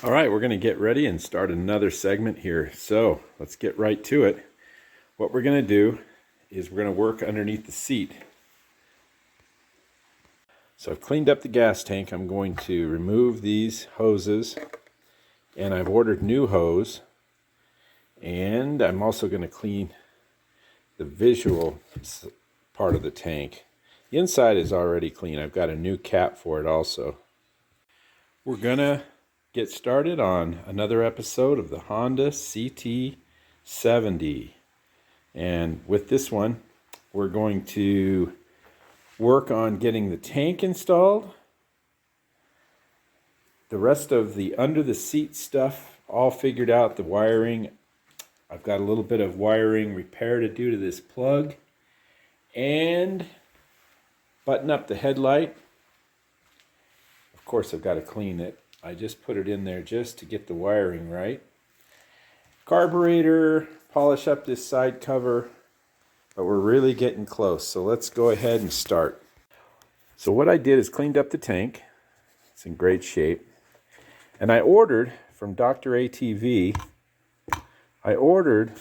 All right, we're going to get ready and start another segment here. So let's get right to it. What we're going to do is we're going to work underneath the seat. So I've cleaned up the gas tank. I'm going to remove these hoses, and I've ordered new hose. And I'm also going to clean the visual part of the tank. The inside is already clean. I've got a new cap for it also. We're going to get started on another episode of the Honda CT70. And with this one, we're going to work on getting the tank installed. The rest of the under the seat stuff all figured out, the wiring. I've got a little bit of wiring repair to do to this plug and button up the headlight. Of course, I've got to clean it. I just put it in there just to get the wiring right. Carburetor, polish up this side cover, but we're really getting close. So let's go ahead and start. So what I did is cleaned up the tank. It's in great shape. And I ordered from Dr. ATV, I ordered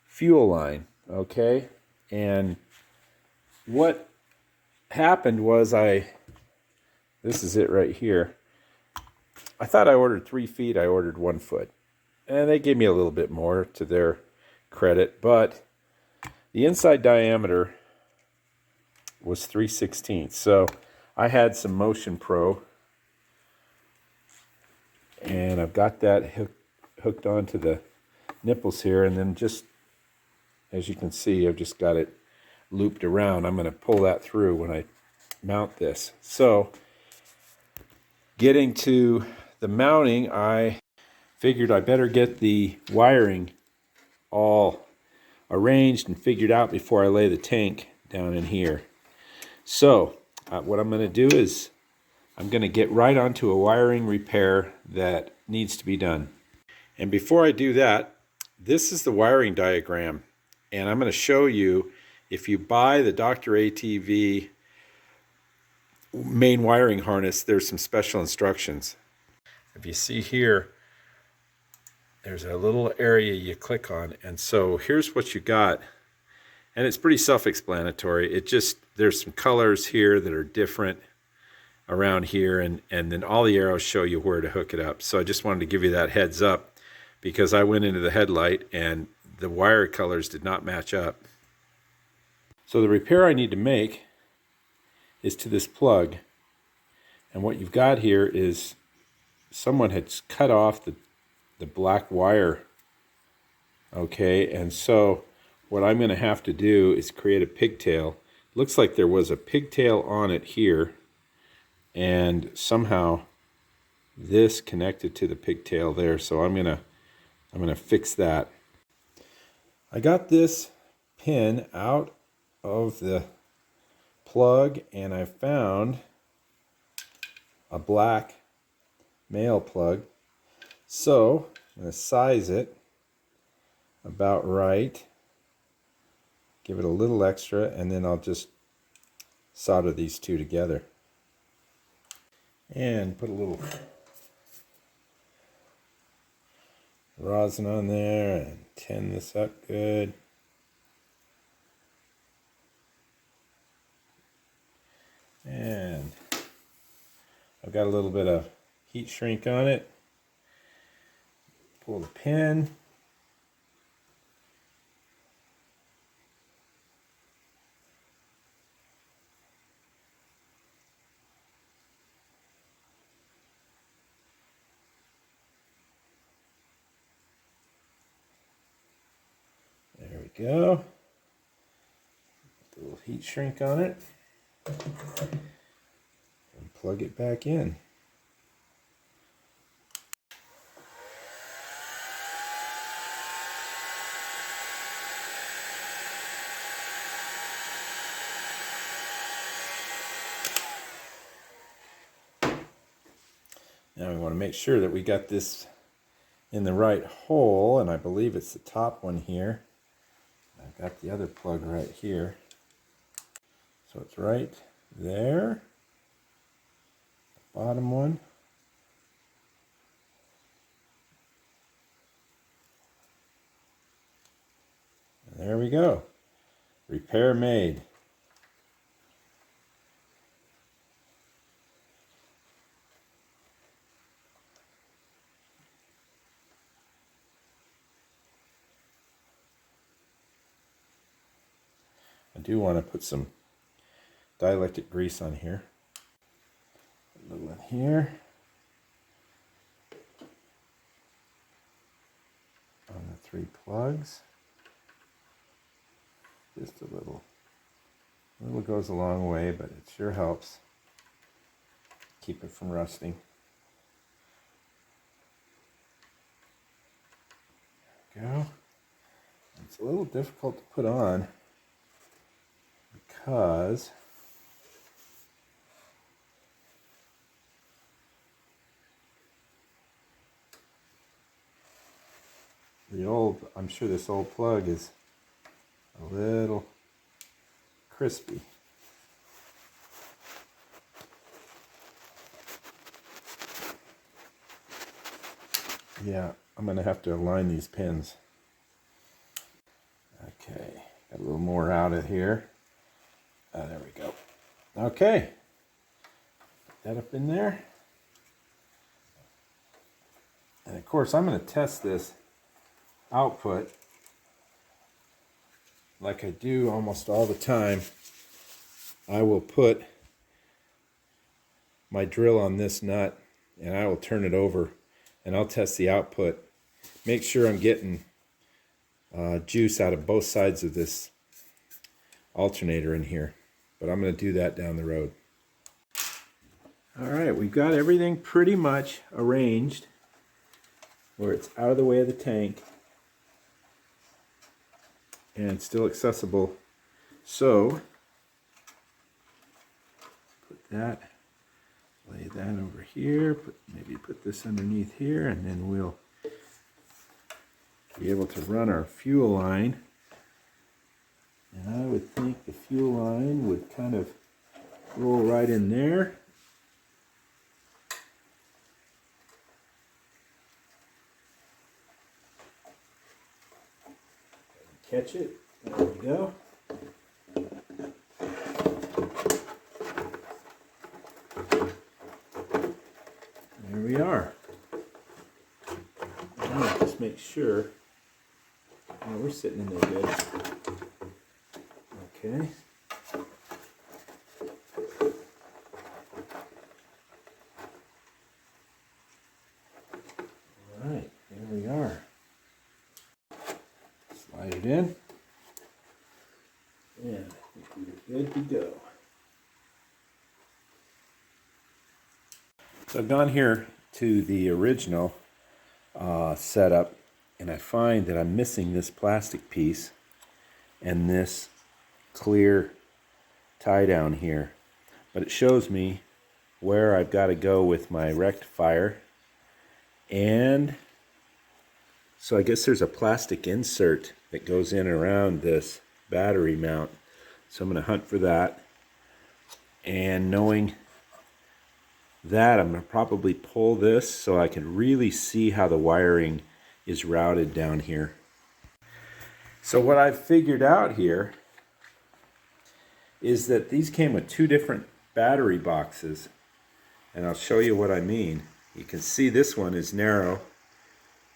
fuel line, okay? And what happened was this is it right here. I thought I ordered 3 feet, I ordered 1 foot. And they gave me a little bit more to their credit, but the inside diameter was 3/16. So I had some Motion Pro, and I've got that hooked onto the nipples here, and then just, as you can see, I've just got it looped around. I'm going to pull that through when I mount this. So getting to the mounting, I figured I better get the wiring all arranged and figured out before I lay the tank down in here. So what I'm going to do is I'm going to get right onto a wiring repair that needs to be done. And before I do that, this is the wiring diagram, and I'm going to show you, if you buy the Dr. ATV main wiring harness, there's some special instructions. If you see here, there's a little area you click on, and so here's what you got. And it's pretty self-explanatory. There's some colors here that are different around here, and then all the arrows show you where to hook it up. So I just wanted to give you that heads up, because I went into the headlight and the wire colors did not match up. So the repair I need to make is to this plug. And what you've got here is someone had cut off the black wire. Okay, and so what I'm going to have to do is create a pigtail. Looks like there was a pigtail on it here, and somehow this connected to the pigtail there. So I'm gonna fix that. I got this pin out of the plug, and I found a black male plug. So I'm going to size it about right, give it a little extra, and then I'll just solder these two together. And put a little rosin on there and tin this up good. And I've got a little bit of heat shrink on it. Pull the pin. There we go. Put a little heat shrink on it. And plug it back in. Now we want to make sure that we got this in the right hole, and I believe it's the top one here. I've got the other plug right here. So it's right there. Bottom one. you go. Repair made. I do want to put some dielectric grease on here. A little in here. On the 3 plugs. Just a little. A little goes a long way, but it sure helps keep it from rusting. There we go. It's a little difficult to put on because I'm sure this old plug is a little crispy. Yeah, I'm going to have to align these pins. Okay, got a little more out of here. There we go. Okay, put that up in there. And of course, I'm going to test this output like I do almost all the time. I will put my drill on this nut and I will turn it over and I'll test the output. Make sure I'm getting juice out of both sides of this alternator in here, but I'm going to do that down the road. Alright, we've got everything pretty much arranged where it's out of the way of the tank and it's still accessible. So put that, lay that over here, maybe put this underneath here, and then we'll be able to run our fuel line. And I would think the fuel line would kind of roll right in there. Catch it. There we go. There we are. Now just make sure. Oh, we're sitting in there good. Okay. All right, there we are. Slide it in. And I think we're good to go. So I've gone here to the original setup, and I find that I'm missing this plastic piece and this clear tie down here. But it shows me where I've got to go with my rectifier. And so I guess there's a plastic insert that goes in around this battery mount. So I'm going to hunt for that. And knowing that, I'm going to probably pull this so I can really see how the wiring is routed down here. So what I've figured out here is that these came with 2 different battery boxes, and I'll show you what I mean. You can see this one is narrow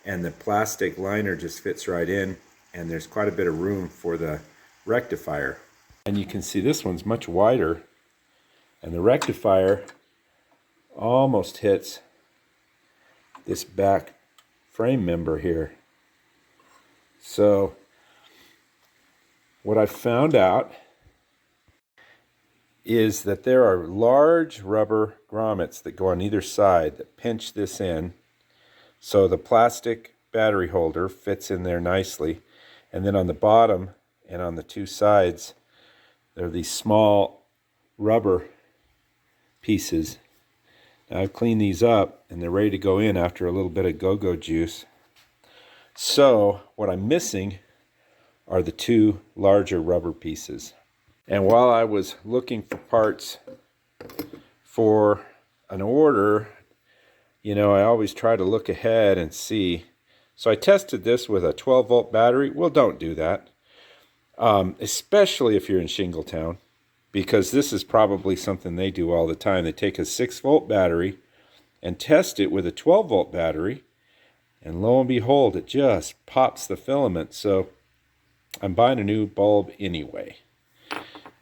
and the plastic liner just fits right in, and there's quite a bit of room for the rectifier. And you can see this one's much wider, and the rectifier almost hits this back frame member here. So what I found out is that there are large rubber grommets that go on either side that pinch this in, so the plastic battery holder fits in there nicely. And then on the bottom and on the 2 sides, there are these small rubber pieces. Now I've cleaned these up and they're ready to go in after a little bit of go-go juice. So what I'm missing are the 2 larger rubber pieces. And while I was looking for parts for an order, you know, I always try to look ahead and see. So I tested this with a 12-volt battery. Well, don't do that. especially if you're in Shingletown, because this is probably something they do all the time. They take a 6-volt battery and test it with a 12-volt battery, and lo and behold, it just pops the filament. So I'm buying a new bulb anyway.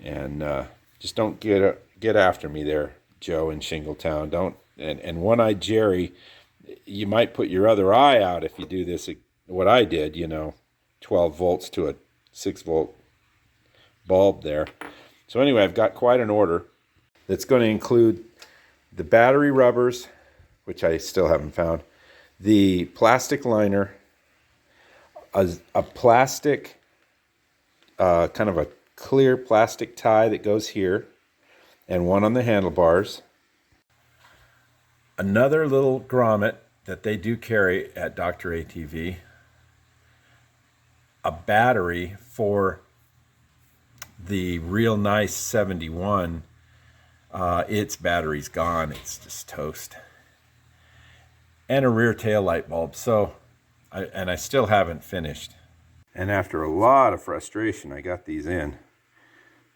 And just don't get after me there, Joe in Shingletown. Don't. And One-Eyed Jerry, you might put your other eye out if you do this. What I did, 12 volts to a 6-volt bulb there. So anyway, I've got quite an order that's going to include the battery rubbers, which I still haven't found, the plastic liner, a plastic, kind of a clear plastic tie that goes here, and one on the handlebars, another little grommet that they do carry at Dr. ATV, a battery for the real nice 71. Its battery's gone. It's just toast. And a rear tail light bulb. So, I still haven't finished. And after a lot of frustration, I got these in.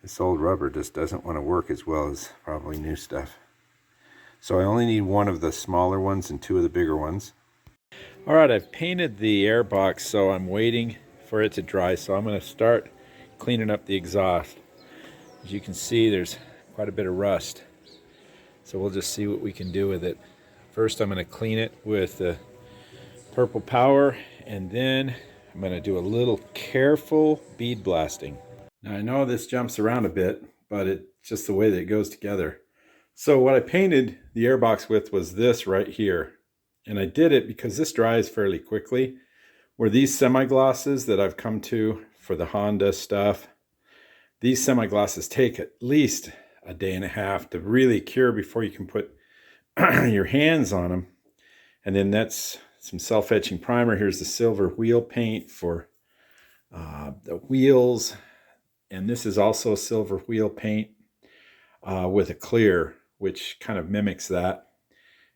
This old rubber just doesn't want to work as well as probably new stuff. So I only need one of the smaller ones and two of the bigger ones. All right, I've painted the air box, so I'm waiting for it to dry. So I'm going to start cleaning up the exhaust. As you can see, there's quite a bit of rust. So we'll just see what we can do with it. First, I'm going to clean it with the Purple Power, and then I'm going to do a little careful bead blasting. Now I know this jumps around a bit, but it's just the way that it goes together. So what I painted the airbox with was this right here. And I did it because this dries fairly quickly. Where these semi-glosses that I've come to for the Honda stuff, these semi-glosses take at least a day and a half to really cure before you can put your hands on them. And then that's some self-etching primer. Here's the silver wheel paint for the wheels. And this is also silver wheel paint with a clear, which kind of mimics that.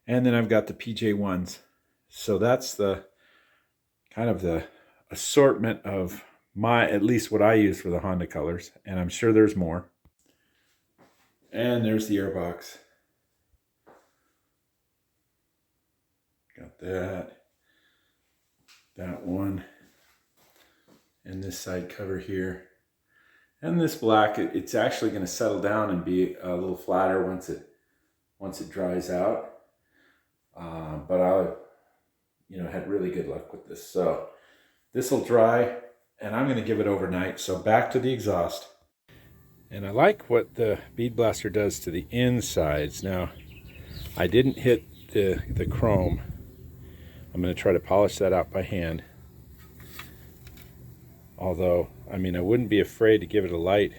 And then I've got the PJ1s. So that's the kind of the assortment of at least what I use for the Honda colors. And I'm sure there's more. And there's the airbox. Got that one, and this side cover here. And this black, it's actually going to settle down and be a little flatter once it dries out. But I, had really good luck with this. So this will dry, and I'm going to give it overnight. So back to the exhaust. And I like what the bead blaster does to the insides. Now, I didn't hit the chrome. I'm going to try to polish that out by hand. Although, I wouldn't be afraid to give it a light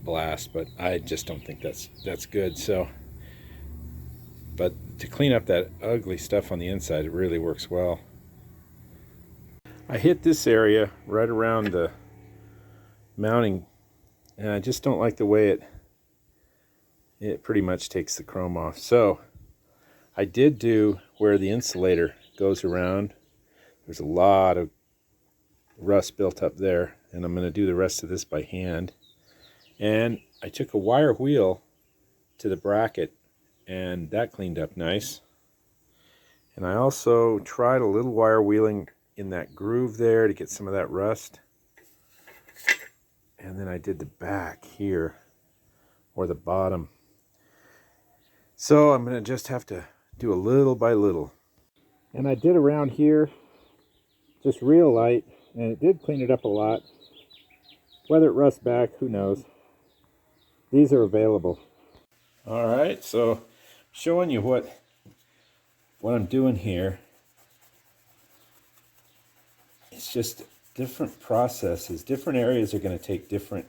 blast, but I just don't think that's good. So, but to clean up that ugly stuff on the inside, it really works well. I hit this area right around the mounting, and I just don't like the way it pretty much takes the chrome off. So I did do where the insulator goes around. There's a lot of rust built up there, and I'm going to do the rest of this by hand. And I took a wire wheel to the bracket, and that cleaned up nice. And I also tried a little wire wheeling in that groove there to get some of that rust. And then I did the back here, or the bottom. So I'm going to just have to do a little by little. And I did around here, just real light, and it did clean it up a lot. Whether it rusts back, who knows. These are available. All right, so showing you what I'm doing here. It's just different processes. Different areas are going to take different,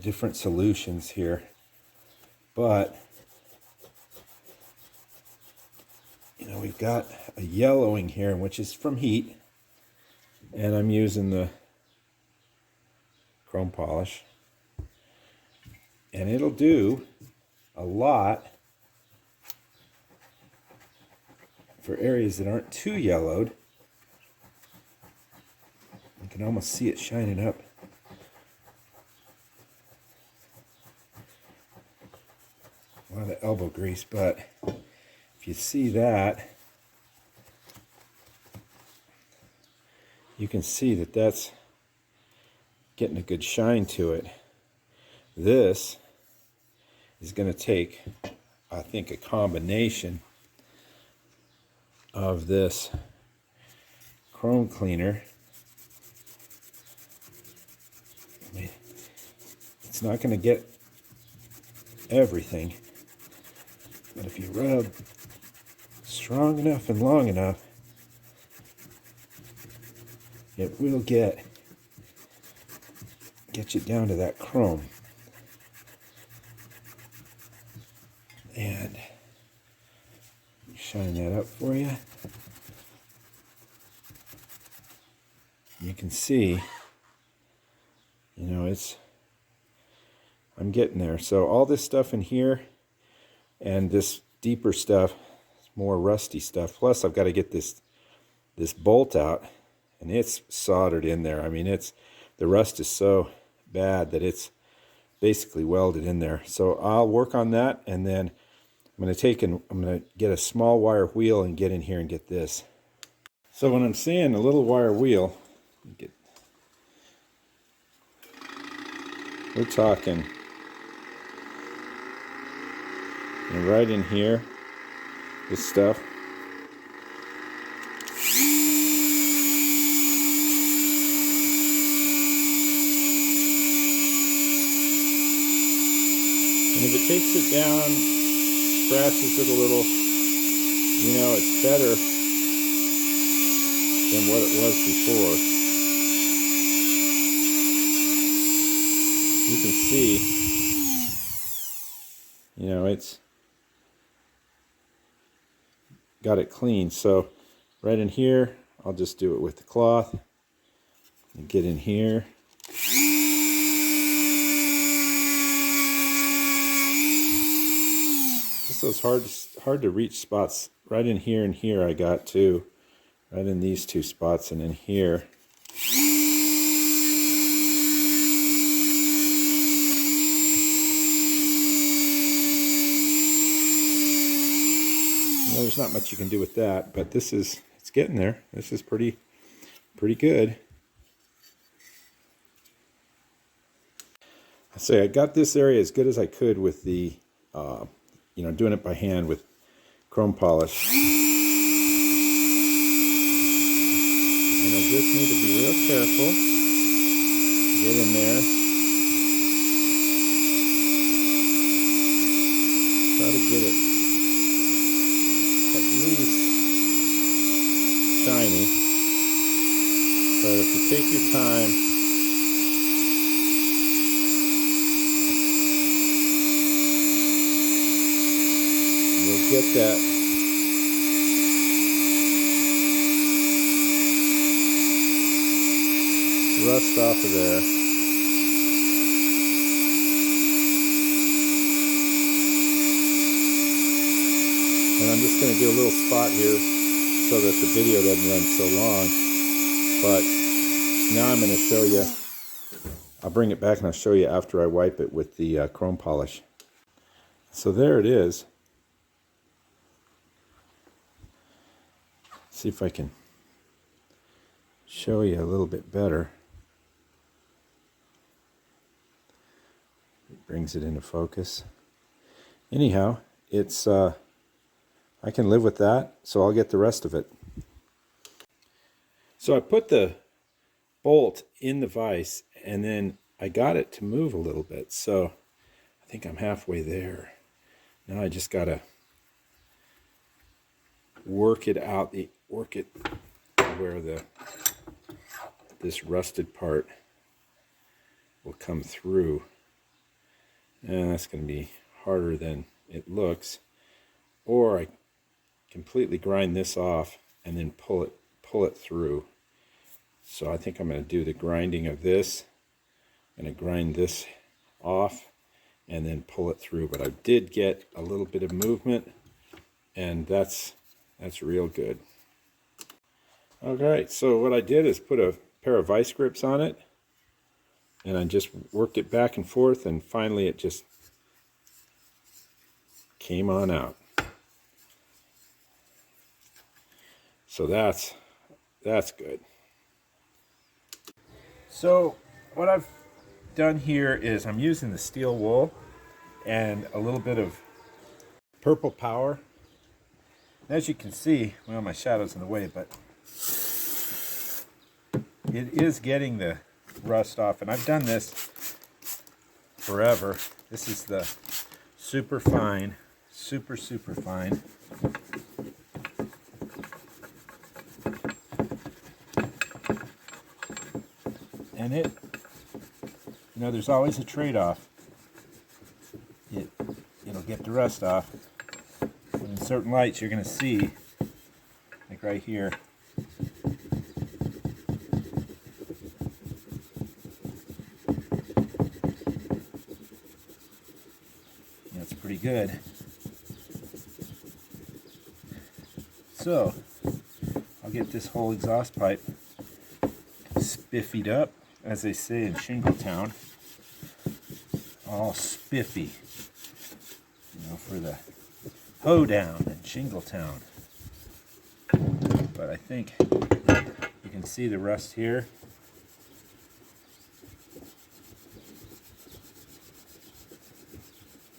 different solutions here. But, we've got a yellowing here, which is from heat. And I'm using the chrome polish. And it'll do a lot for areas that aren't too yellowed. can almost see it shining up. A lot of elbow grease, but if you see that, you can see that that's getting a good shine to it. This is going to take, I think, a combination of this chrome cleaner. I mean, it's not going to get everything, but if you rub strong enough and long enough, it will get you down to that chrome. And shine that up for you. You can see, you know, I'm getting there. So all this stuff in here and this deeper stuff, more rusty stuff. Plus I've got to get this bolt out, and it's soldered in there. I mean, the rust is so bad that it's basically welded in there. So I'll work on that, and then I'm going to get a small wire wheel and get in here and get this. So when I'm saying a little wire wheel, we're talking right in here, this stuff. And if it takes it down, scratches it a little, you know, it's better than what it was before. You can see, you know, it's got it clean. So right in here, I'll just do it with the cloth and get in here. Just those hard to reach spots right in here and here. I got too, right in these two spots and in here. You know, there's not much you can do with that, but it's getting there. This is pretty good. I say I got this area as good as I could with the you know, doing it by hand with chrome polish. And I just need to be real careful. Get in there. Try to get it at least shiny. But if you take your time, you'll get that rust off of there. And I'm just going to do a little spot here so that the video doesn't run so long. But now I'm going to show you, I'll bring it back and I'll show you after I wipe it with the chrome polish. So there it is. See if I can show you a little bit better. It brings it into focus. Anyhow, it's I can live with that, so I'll get the rest of it. So I put the bolt in the vise, and then I got it to move a little bit. So I think I'm halfway there. Now I just gotta work it out, work it where this rusted part will come through. And that's going to be harder than it looks. Or I completely grind this off and then pull it through. So I think I'm going to do the grinding of this. I'm going to grind this off and then pull it through. But I did get a little bit of movement, and that's real good. Alright, so what I did is put a pair of vice grips on it, and I just worked it back and forth, and finally it just came on out. So that's good. So what I've done here is I'm using the steel wool and a little bit of purple power. As you can see, well, my shadow's in the way, but it is getting the rust off, and I've done this forever. This is the super fine, super fine. And it, you know, there's always a trade-off. It'll get the rust off. But in certain lights you're going to see, like right here, it's pretty good. So I'll get this whole exhaust pipe spiffied up, as they say in Shingletown. All spiffy, you know, for the hoedown in Shingletown. But I think you can see the rust here.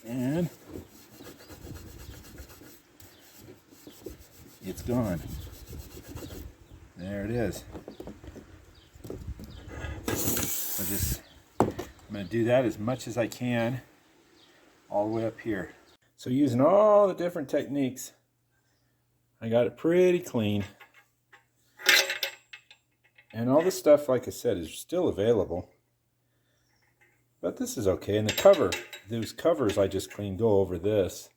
And it's gone. There it is. I'm going to do that as much as I can all the way up here. So using all the different techniques, I got it pretty clean. And all this stuff, like I said, is still available. But this is okay. And the cover, those covers I just cleaned go over this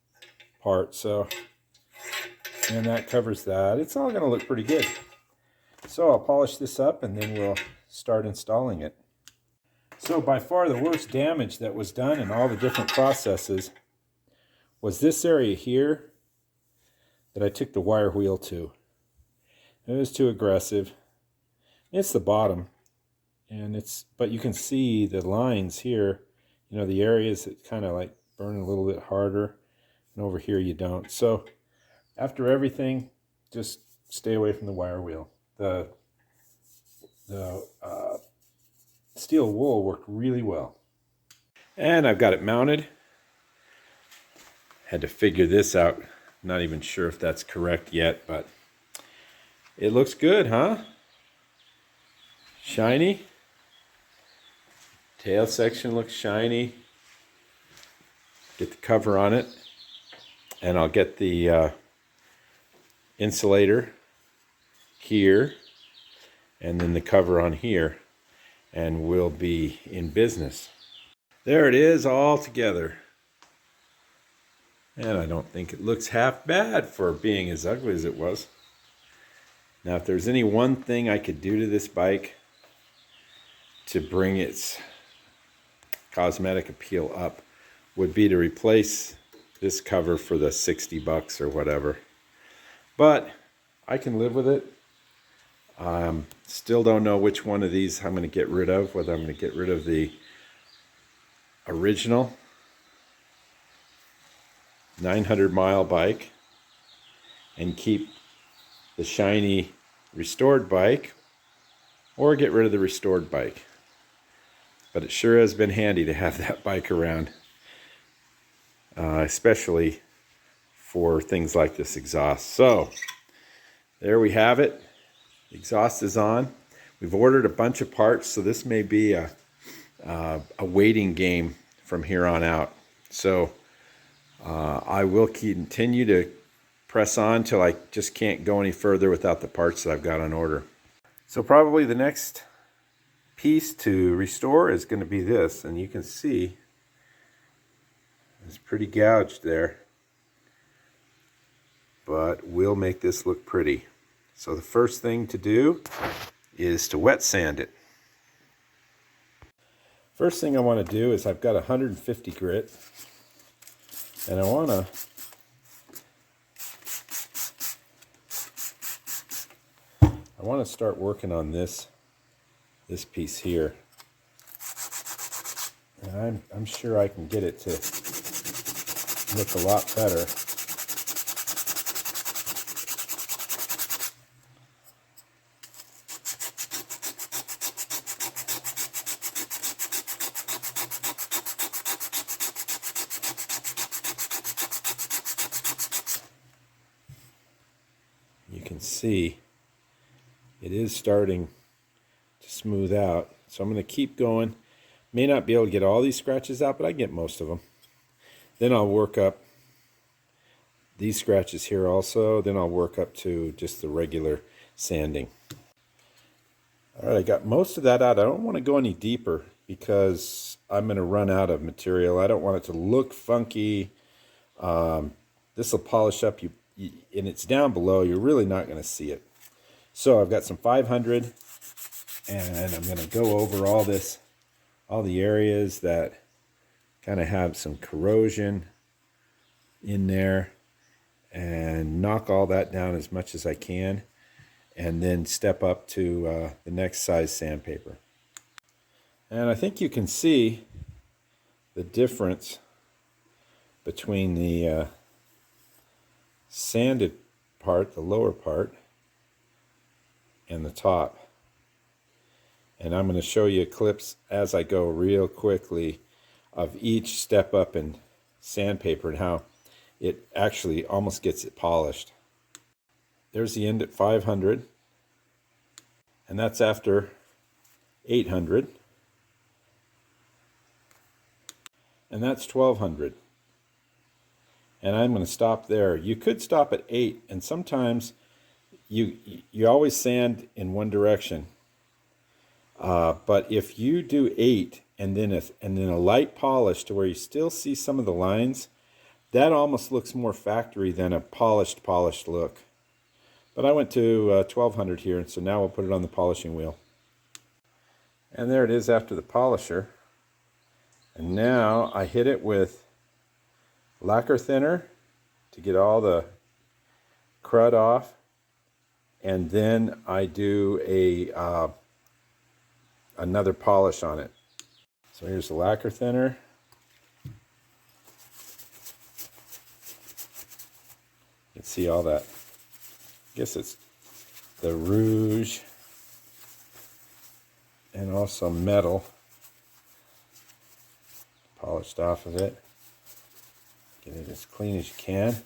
part. So, and that covers that. It's all going to look pretty good. So I'll polish this up and then we'll start installing it. So by far the worst damage that was done in all the different processes was this area here that I took the wire wheel to. It was too aggressive. It's the bottom, and but you can see the lines here, you know, the areas that kind of like burn a little bit harder, and over here you don't. So after everything, just stay away from the wire wheel. The steel wool worked really well. And I've got it mounted. Had to figure this out. Not even sure if that's correct yet, but it looks good, huh? Shiny. Tail section looks shiny. Get the cover on it. And I'll get the insulator here. And then the cover on here. And we'll be in business. There it is all together. And I don't think it looks half bad for being as ugly as it was. Now if there's any one thing I could do to this bike to bring its cosmetic appeal up, would be to replace this cover for the 60 bucks or whatever. But I can live with it. Still don't know which one of these I'm going to get rid of, whether I'm going to get rid of the original 900-mile bike and keep the shiny restored bike, or get rid of the restored bike. But it sure has been handy to have that bike around, especially for things like this exhaust. So there we have it. Exhaust is on. We've ordered a bunch of parts, so this may be a waiting game from here on out. So I will continue to press on till I just can't go any further without the parts that I've got on order. So probably the next piece to restore is going to be this, and you can see it's pretty gouged there, but we'll make this look pretty. So the first thing to do is to wet sand it. First thing I want to do is I've got 150 grit, and I want to start working on this this piece here. And I'm sure I can get it to look a lot better. You can see it is starting to smooth out. So I'm going to keep going. May not be able to get all these scratches out, but I get most of them. Then I'll work up these scratches here also. Then I'll work up to just the regular sanding. All right, I got most of that out. I don't want to go any deeper because I'm going to run out of material. I don't want it to look funky. This will polish up, and it's down below. You're really not going to see it. So I've got some 500, and I'm going to go over all the areas that kind of have some corrosion in there, and knock all that down as much as I can, and then step up to the next size sandpaper. And I think you can see the difference between the sanded part, the lower part, and the top. And I'm going to show you clips as I go real quickly of each step up in sandpaper and how it actually almost gets it polished. There's the end at 500, and that's after 800, and that's 1200. And I'm going to stop there. You could stop at 8, and sometimes you always sand in one direction. But if you do 8 and then a light polish to where you still see some of the lines, that almost looks more factory than a polished look. But I went to 1200 here, and so now we'll put it on the polishing wheel. And there it is after the polisher. And now I hit it with lacquer thinner to get all the crud off, and then I do another polish on it. So here's the lacquer thinner. You can see all that. I guess it's the rouge and also metal polished off of it. Get it as clean as you can.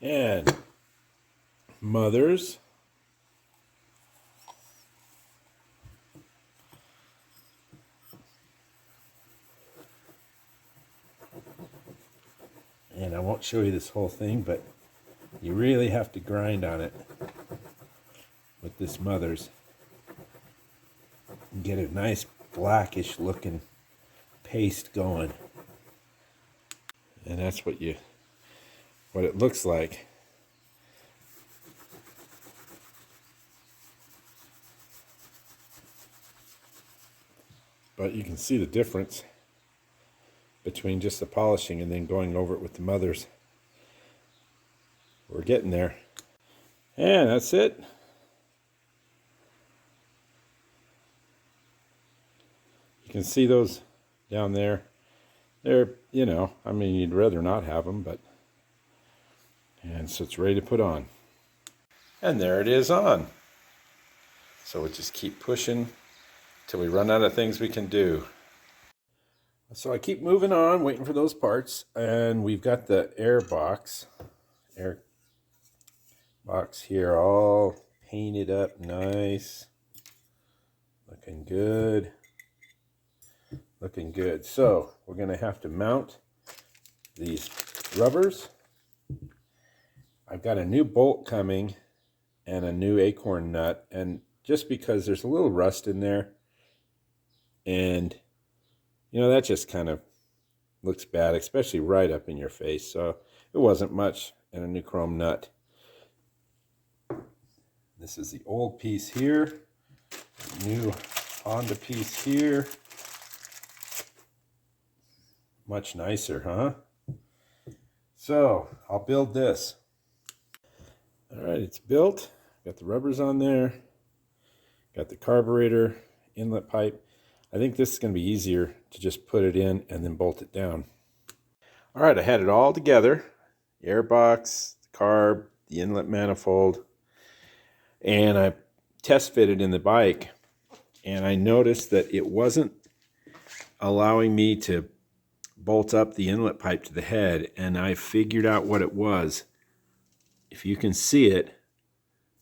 And mothers. And I won't show you this whole thing, but you really have to grind on it with this mothers and get a nice blackish looking paste going. And that's what it looks like. But you can see the difference between just the polishing and then going over it with the mothers. We're getting there. And that's it. You can see those down there. They're, I mean, you'd rather not have them, but, and so it's ready to put on. And there it is on. So we'll just keep pushing till we run out of things we can do. So I keep moving on, waiting for those parts, and we've got the air box here all painted up nice. Looking good. Looking good. So we're going to have to mount these rubbers. I've got a new bolt coming and a new acorn nut, and just because there's a little rust in there, and that just kind of looks bad, especially right up in your face. So it wasn't much, and a new chrome nut. This is the old piece here, new Honda piece here. Much nicer, huh? So I'll build this. All right, it's built. Got the rubbers on there. Got the carburetor inlet pipe. I think this is going to be easier to just put it in and then bolt it down. All right, I had it all together. The airbox, the carb, the inlet manifold, and I test fitted in the bike. And I noticed that it wasn't allowing me to bolt up the inlet pipe to the head, and I figured out what it was. If you can see it,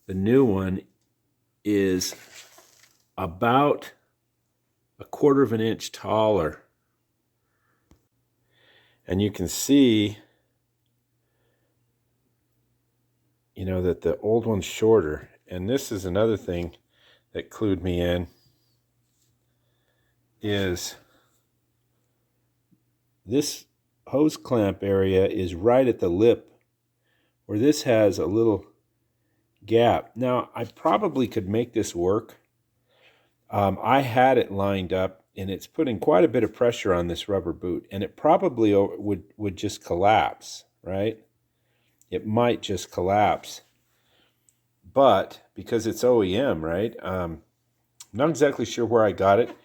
the new one is about 1/4 of an inch taller. And you can see, you know, that the old one's shorter. And this is another thing that clued me in, is this hose clamp area is right at the lip where this has a little gap. Now, I probably could make this work. I had it lined up, and it's putting quite a bit of pressure on this rubber boot, and it probably would just collapse, right? It might just collapse. But because it's OEM, right? I'm not exactly sure where I got it,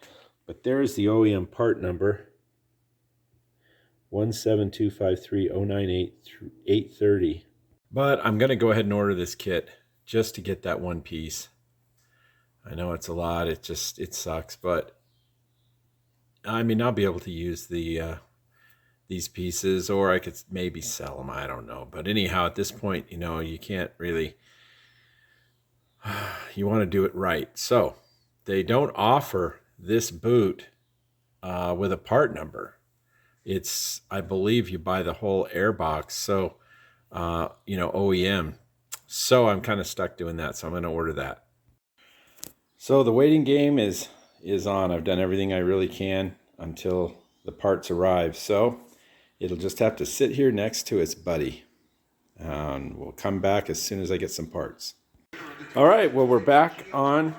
but there's the OEM part number, 17253098830. But I'm going to go ahead and order this kit just to get that one piece. I know it's a lot. It sucks, but I mean, I'll be able to use these pieces, or I could maybe sell them. I don't know. But anyhow, at this point, you know, you can't really, you want to do it right. So they don't offer this boot with a part number. It's, I believe you buy the whole airbox. So, you know, OEM. So I'm kind of stuck doing that. So I'm going to order that. So the waiting game is on. I've done everything I really can until the parts arrive. So it'll just have to sit here next to its buddy. And we'll come back as soon as I get some parts. All right, well, we're back on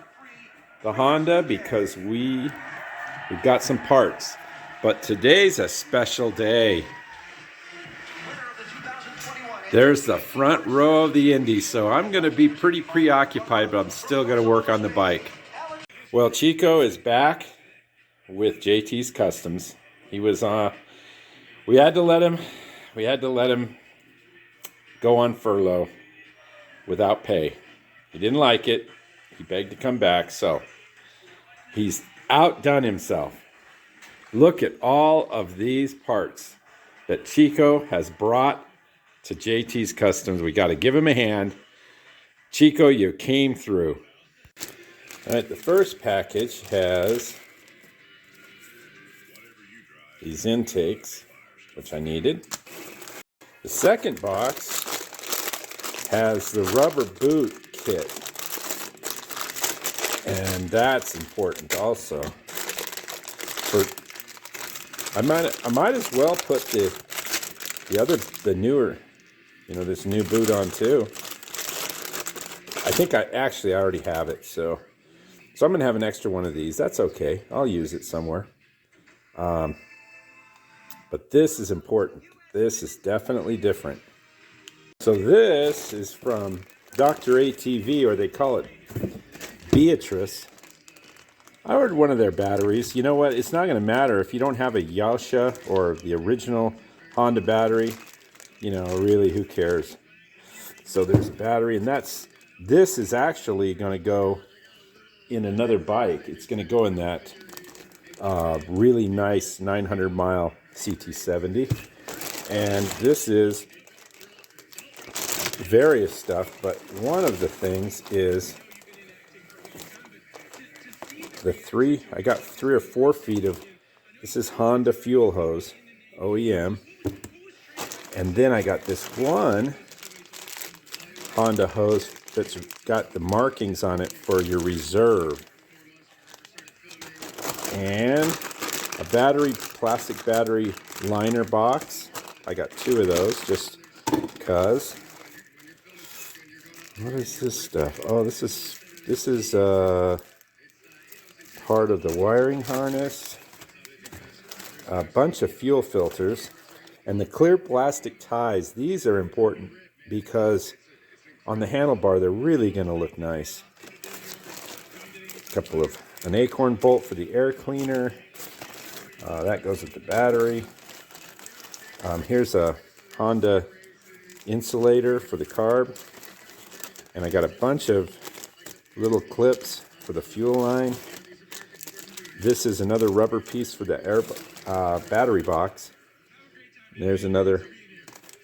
the Honda because we've got some parts. But today's a special day. There's the front row of the Indy, so I'm going to be pretty preoccupied, but I'm still going to work on the bike. Well, Chico is back with JT's Customs. He was we had to let him go on furlough without pay. He didn't like it. He begged to come back, so he's outdone himself. Look at all of these parts that Chico has brought to JT's Customs. We got to give him a hand. Chico, you came through. All right, the first package has these intakes, which I needed. The second box has the rubber boot kit, and that's important also. I might as well put the newer, you know, this new boot on too. I think I already have it, so I'm gonna have an extra one of these. That's okay. I'll use it somewhere. But this is important. This is definitely different. So this is from Dr. ATV, or they call it Beatrice. I ordered one of their batteries. You know what? It's not going to matter if you don't have a Yausha or the original Honda battery. You know, really, who cares? So there's a battery, and this is actually going to go in another bike. It's going to go in that really nice 900-mile CT70. And this is various stuff, but one of the things is I got 3 or 4 feet of, this is Honda fuel hose, OEM. And then I got this one Honda hose that's got the markings on it for your reserve. And a plastic battery liner box. I got 2 of those just because. What is this stuff? Oh, this is part of the wiring harness, a bunch of fuel filters, and the clear plastic ties. These are important because on the handlebar they're really going to look nice. An acorn bolt for the air cleaner. That goes with the battery. Here's a Honda insulator for the carb. And I got a bunch of little clips for the fuel line. This is another rubber piece for the air battery box. There's another.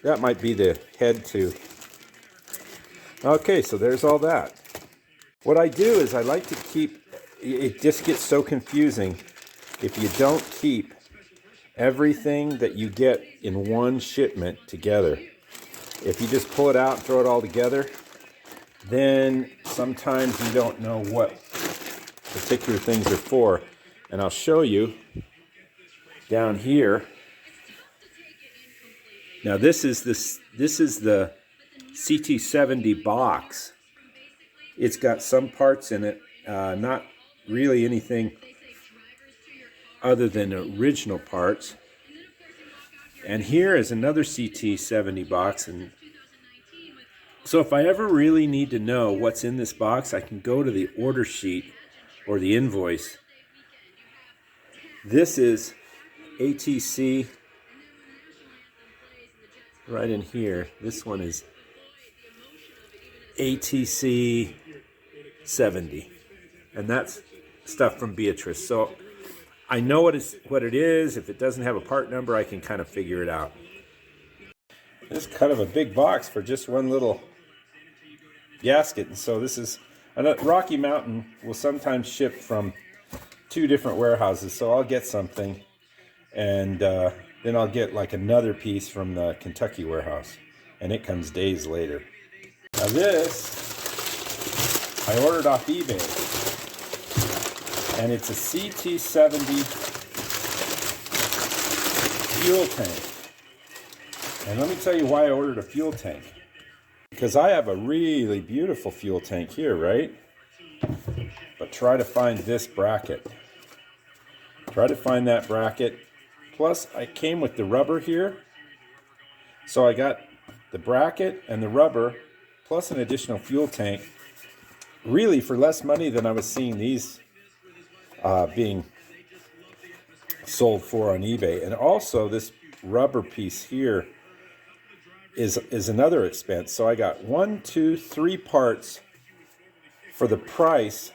That might be the head too. Okay, so there's all that. What I do is I like to keep, it just gets so confusing if you don't keep everything that you get in one shipment together. If you just pull it out and throw it all together, then sometimes you don't know what particular things are for. And I'll show you down here. Now this is the CT70 box. It's got some parts in it, not really anything other than original parts. And here is another CT70 box. And so if I ever really need to know what's in this box, I can go to the order sheet or the invoice. This is ATC right in here. This one is ATC 70, and that's stuff from Beatrice. So I know what it is. If it doesn't have a part number, I can kind of figure it out. It's kind of a big box for just one little gasket. And so this is, Rocky Mountain will sometimes ship from 2 different warehouses. So I'll get something, and then I'll get like another piece from the Kentucky warehouse, and it comes days later. Now this, I ordered off eBay, and it's a CT70 fuel tank. And let me tell you why I ordered a fuel tank. Because I have a really beautiful fuel tank here, right? But try to find this bracket. Try to find that bracket. Plus, I came with the rubber here. So I got the bracket and the rubber, plus an additional fuel tank, really for less money than I was seeing these being sold for on eBay. And also this rubber piece here is another expense. So I got 1, 2, 3 parts for the price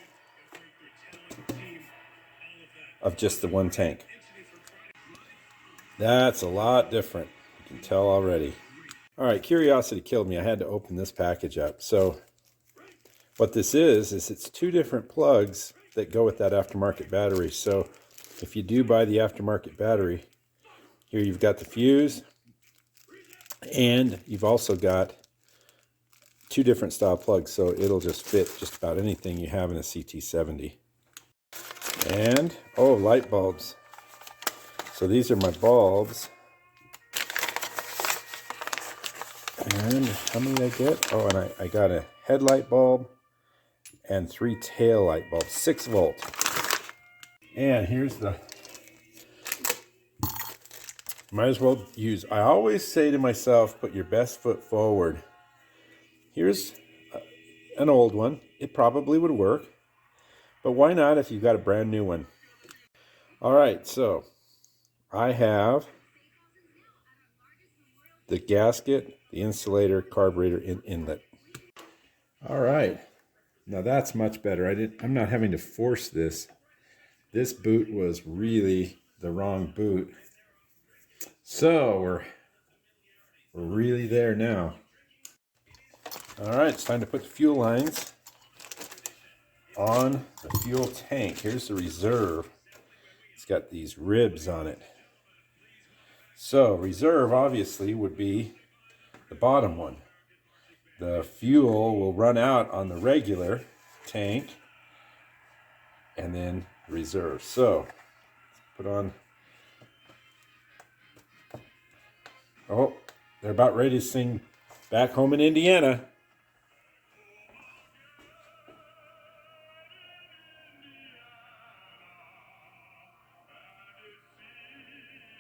of just the one tank. That's a lot different. You can tell already. All right, curiosity killed me. I had to open this package up. So what this is it's 2 different plugs that go with that aftermarket battery. So if you do buy the aftermarket battery, here you've got the fuse, and you've also got 2 different style plugs. So it'll just fit just about anything you have in a CT70. And, oh, light bulbs. So these are my bulbs. And how many did I get? Oh, and I got a headlight bulb and 3 tail light bulbs, 6 volt. And here's the, might as well use, I always say to myself, put your best foot forward. Here's an old one. It probably would work, but why not if you've got a brand new one? All right, so I have the gasket, the insulator, carburetor inlet. All right, now that's much better. I'm not having to force this. This boot was really the wrong boot. So we're really there now. All right, it's time to put the fuel lines on the fuel tank. Here's the reserve. It's got these ribs on it. So reserve obviously would be the bottom one. The fuel will run out on the regular tank, and then reserve. So put on. Oh, they're about ready to sing Back Home in Indiana.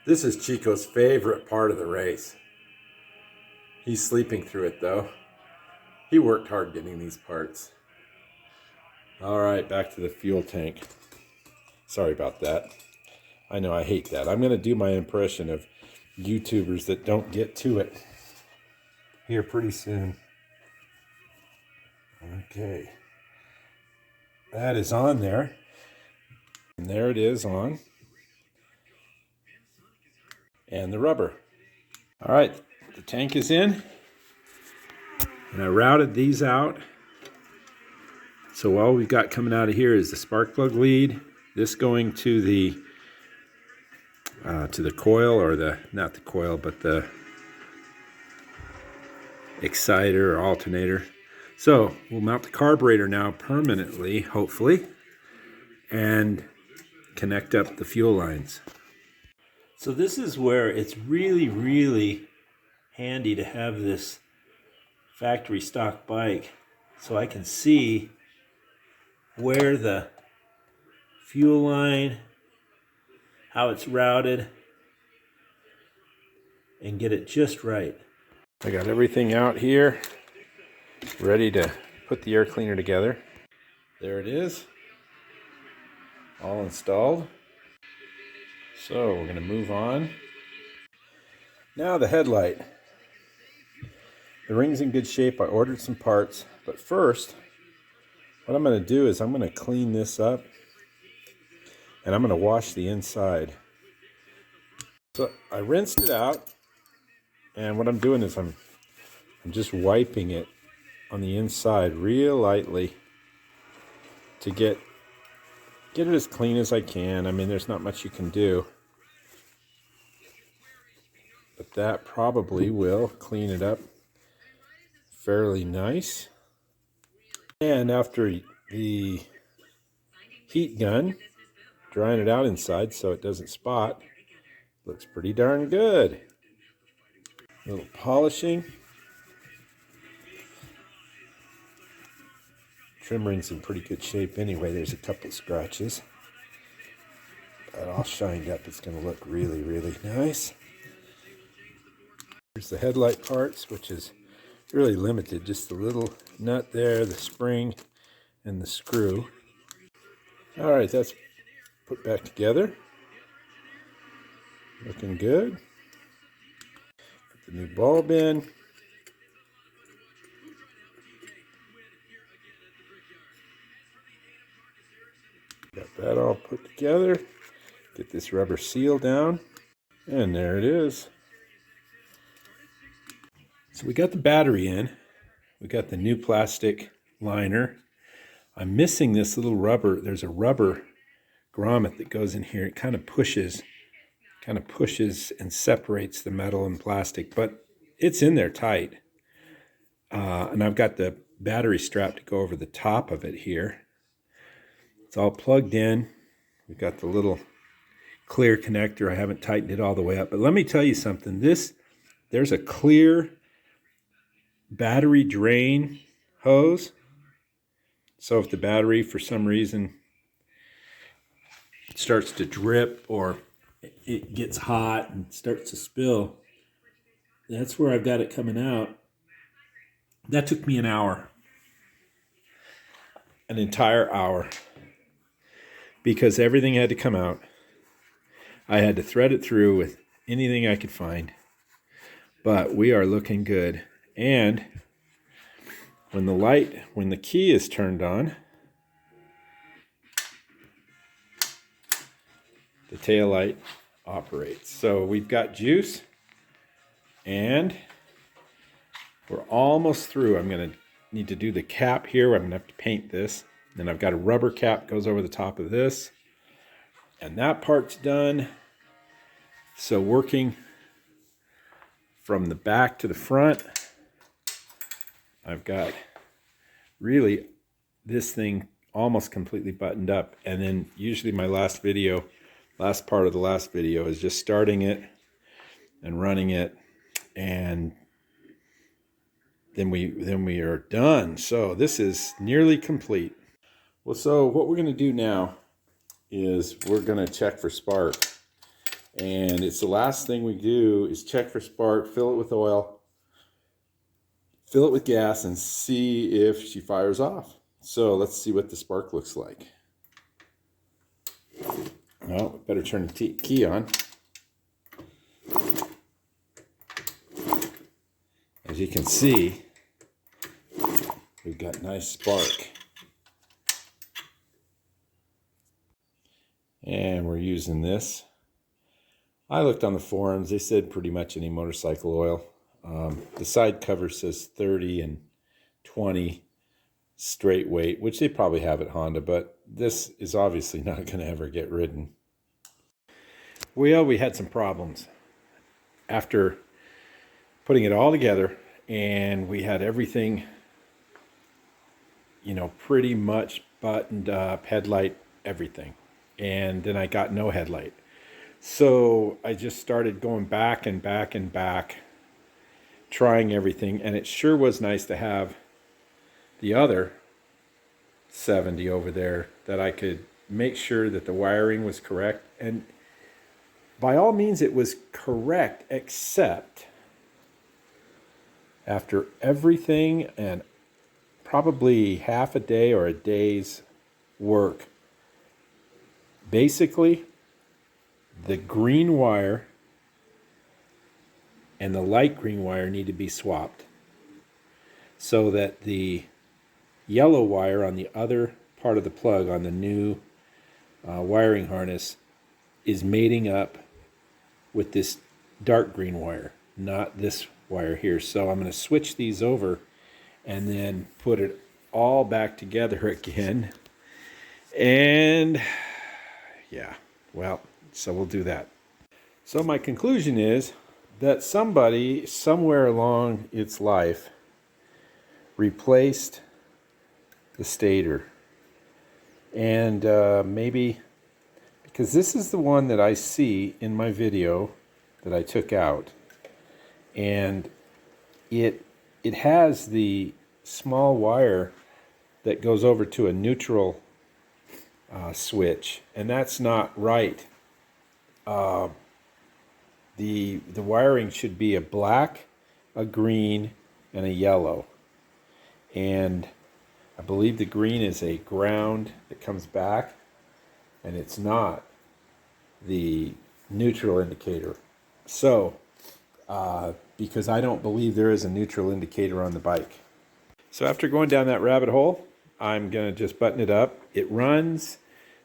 This is Chico's favorite part of the race. He's sleeping through it though. He worked hard getting these parts. All right, back to the fuel tank. Sorry about that. I know I hate that. I'm going to do my impression of YouTubers that don't get to it here pretty soon. Okay. That is on there. And there it is on. And the rubber. All right, the tank is in. And I routed these out. So all we've got coming out of here is the spark plug lead. This going to the coil, or not the coil, but the exciter or alternator. So we'll mount the carburetor now permanently, hopefully, and connect up the fuel lines. So this is where it's really, really handy to have this factory stock bike, so I can see where the fuel line, how it's routed, and get it just right. I got everything out here ready to put the air cleaner together. There it is, all installed. So we're going to move on. Now the headlight. The ring's in good shape. I ordered some parts, but first what I'm going to do is I'm going to clean this up and I'm going to wash the inside. So I rinsed it out, and what I'm doing is I'm just wiping it on the inside real lightly to get it as clean as I can. I mean, there's not much you can do, but that probably will clean it up fairly nice. And after the heat gun, drying it out inside so it doesn't spot, looks pretty darn good. A little polishing. Trim ring's in pretty good shape anyway. There's a couple of scratches, but all shined up. It's going to look really, really nice. Here's the headlight parts, which is really limited. Just the little nut there, the spring, and the screw. All right, that's put back together. Looking good. Put the new bulb in. Got that all put together. Get this rubber seal down. And there it is. So we got the battery in. We got the new plastic liner. I'm missing this little rubber. There's a rubber grommet that goes in here. It kind of pushes and separates the metal and plastic, but it's in there tight. And I've got the battery strap to go over the top of it here. It's all plugged in. We've got the little clear connector. I haven't tightened it all the way up, but let me tell you something. There's a clear battery drain hose. So if the battery for some reason starts to drip or it gets hot and starts to spill, that's where I've got it coming out. That took me an hour. An entire hour. Because everything had to come out. I had to thread it through with anything I could find. But we are looking good. And when the key is turned on, the tail light operates. So we've got juice, and we're almost through. I'm going to need to do the cap here. I'm going to have to paint this. Then I've got a rubber cap goes over the top of this. And that part's done. So working from the back to the front, I've got really this thing almost completely buttoned up. And then usually my last part of the last video is just starting it and running it, and then we are done. So this is nearly complete. Well, so what we're going to do now is we're going to check for spark. And it's the last thing we do is check for spark, fill it with oil, fill it with gas, and see if she fires off. So let's see what the spark looks like. Well, better turn the key on. As you can see, we've got nice spark. And we're using this. I looked on the forums. They said pretty much any motorcycle oil. The side cover says 30 and 20 straight weight, which they probably have at Honda, but this is obviously not going to ever get ridden. Well, we had some problems after putting it all together, and we had everything, you know, pretty much buttoned up, headlight, everything. And then I got no headlight. So I just started going back and back and back, trying everything, and it sure was nice to have the other 70 over there that I could make sure that the wiring was correct. And by all means it was correct, except after everything and probably half a day or a day's work, basically the green wire and the light green wire need to be swapped so that the yellow wire on the other part of the plug on the new wiring harness is mating up with this dark green wire, not this wire here. So I'm going to switch these over and then put it all back together again. And yeah, well, so we'll do that. So my conclusion is that somebody somewhere along its life replaced the stator. And maybe, because this is the one that I see in my video that I took out, and it has the small wire that goes over to a neutral switch, and that's not right. The wiring should be a black, a green, and a yellow. And I believe the green is a ground that comes back, and it's not the neutral indicator. So, because I don't believe there is a neutral indicator on the bike. So after going down that rabbit hole, I'm going to just button it up. It runs.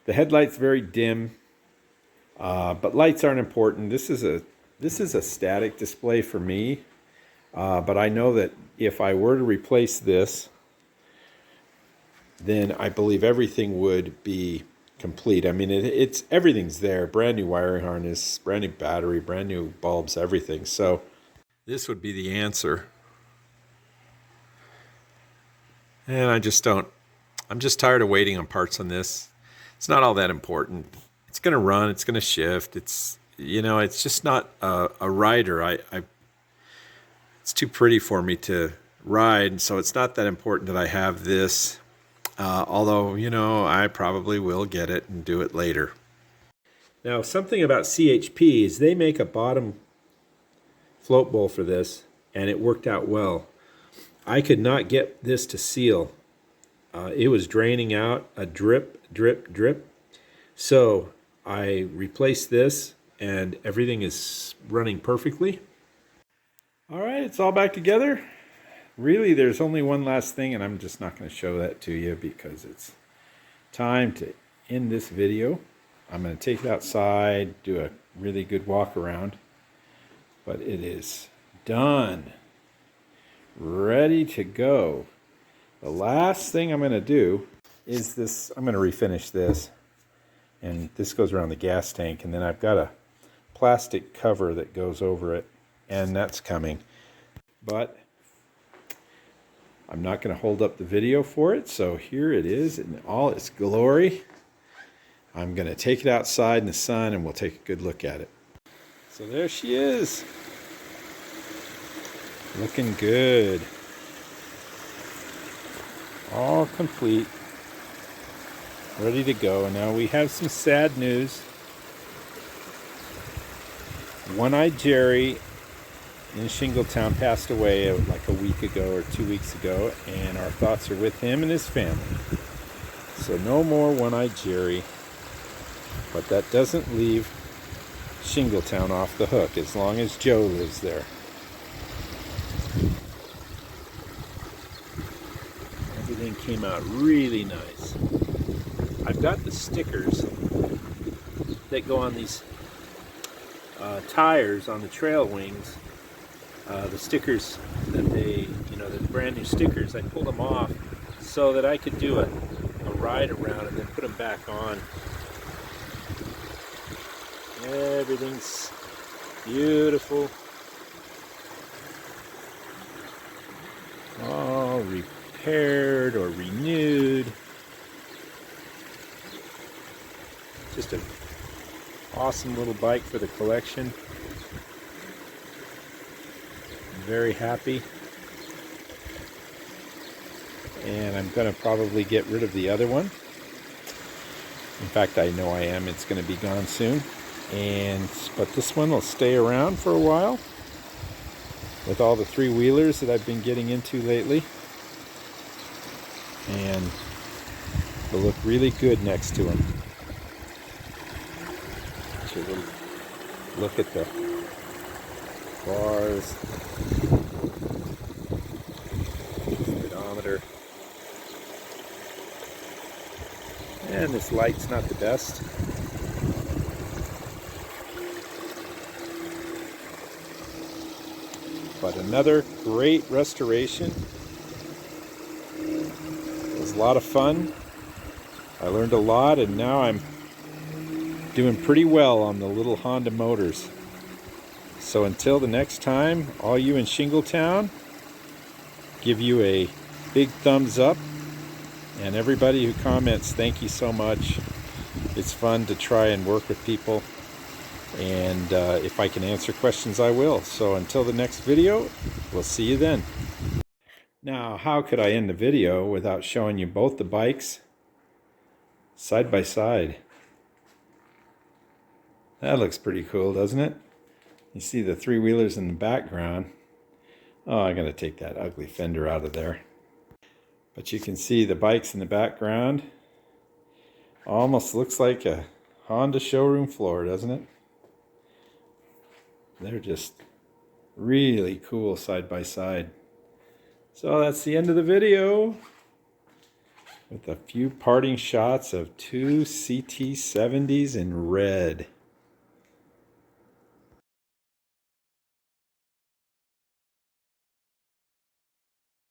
The headlight's very dim, but lights aren't important. This is a static display for me, but I know that if I were to replace this, then I believe everything would be complete. I mean, it's everything's there. Brand new wiring harness, brand new battery, brand new bulbs, everything. So this would be the answer. And I'm just tired of waiting on parts on this. It's not all that important. It's going to run. It's going to shift. It's, you know, it's just not a rider. It's too pretty for me to ride, so it's not that important that I have this. Although, you know, I probably will get it and do it later. Now, something about CHP is they make a bottom float bowl for this, and it worked out well. I could not get this to seal. It was draining out a drip, drip, drip. So I replaced this, and everything is running perfectly. All right, it's all back together. Really, there's only one last thing, and I'm just not going to show that to you because it's time to end this video. I'm going to take it outside, do a really good walk around, but it is done, ready to go. The last thing I'm going to do is this. I'm going to refinish this, and this goes around the gas tank, and then I've got a plastic cover that goes over it, and that's coming. But I'm not going to hold up the video for it, so here it is in all its glory. I'm going to take it outside in the sun, and we'll take a good look at it. So there she is. Looking good. All complete. Ready to go. Now we have some sad news. One-Eyed Jerry in Shingletown passed away like a week ago or 2 weeks ago, and our thoughts are with him and his family. So no more One-Eyed Jerry, but that doesn't leave Shingletown off the hook as long as Joe lives there. Everything came out really nice. I've got the stickers that go on these tires on the trail wings. The stickers that the brand new stickers, I pulled them off so that I could do a ride around and then put them back on. Everything's beautiful. All repaired or renewed. Just an awesome little bike for the collection. I'm very happy. And I'm going to probably get rid of the other one. In fact, I know I am. It's going to be gone soon. But this one will stay around for a while with all the three-wheelers that I've been getting into lately. And will look really good next to them. Look at the bars, speedometer, and this light's not the best. But another great restoration. It was a lot of fun. I learned a lot, and now I'm doing pretty well on the little Honda motors. So until the next time, all you in Shingletown, give you a big thumbs up. And everybody who comments, thank you so much. It's fun to try and work with people. And if I can answer questions, I will. So until the next video, we'll see you then. Now, how could I end the video without showing you both the bikes side by side? That looks pretty cool, doesn't it? You see the three-wheelers in the background. Oh, I gotta take that ugly fender out of there. But you can see the bikes in the background. Almost looks like a Honda showroom floor, doesn't it? They're just really cool side by side. So that's the end of the video, with a few parting shots of two CT70s in red.